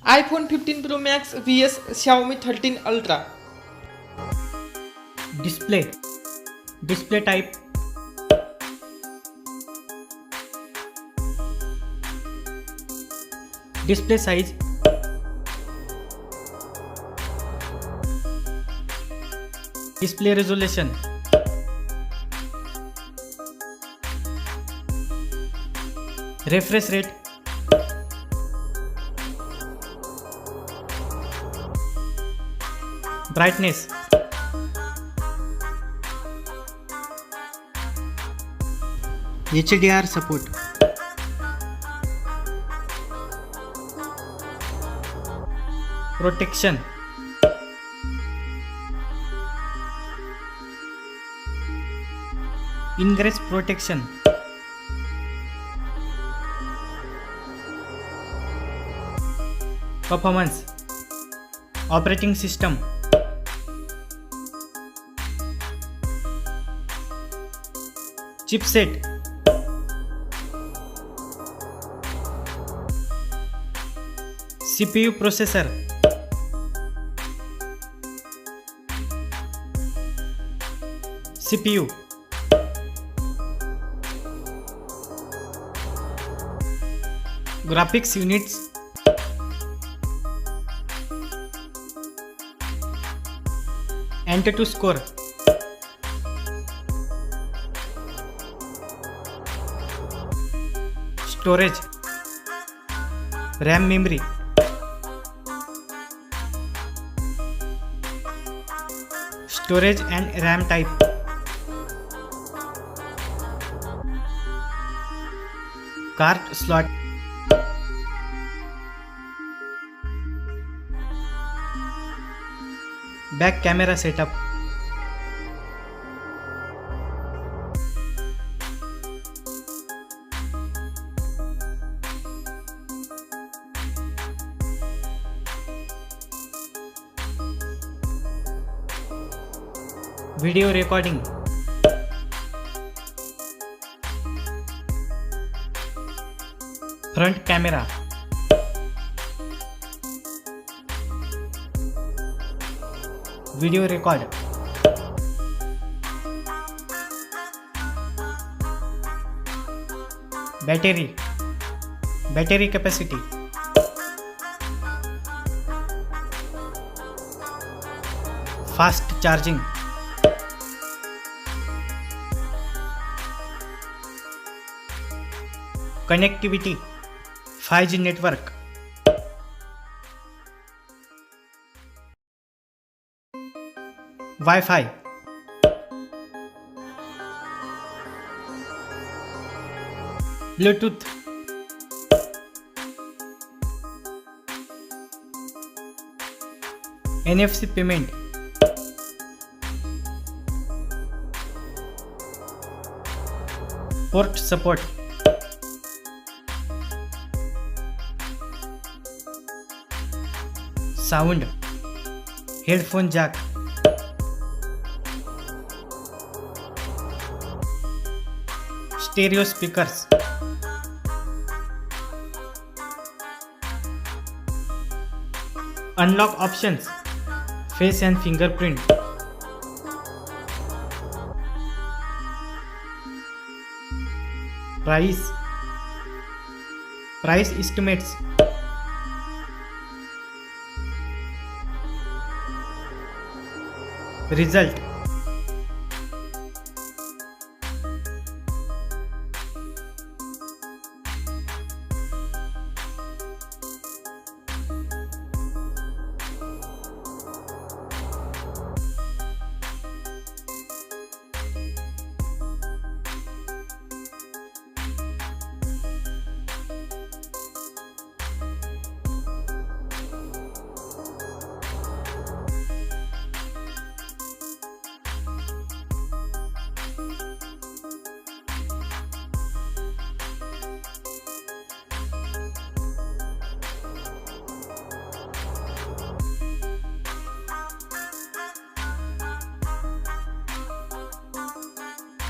iPhone 15 Pro Max vs Xiaomi 13 Ultra. Display type, display size, display resolution, refresh rate, brightness, HDR support, protection, ingress protection, performance, operating system, chipset, CPU processor, CPU, graphics units, Antutu score, storage, RAM memory, storage and RAM type, card slot, back camera setup, video recording, front camera, video record, battery capacity, fast charging, connectivity, 5G network, Wi-Fi, Bluetooth, NFC payment, port support, sound, headphone jack, stereo speakers, unlock options, face and fingerprint, price estimates, result,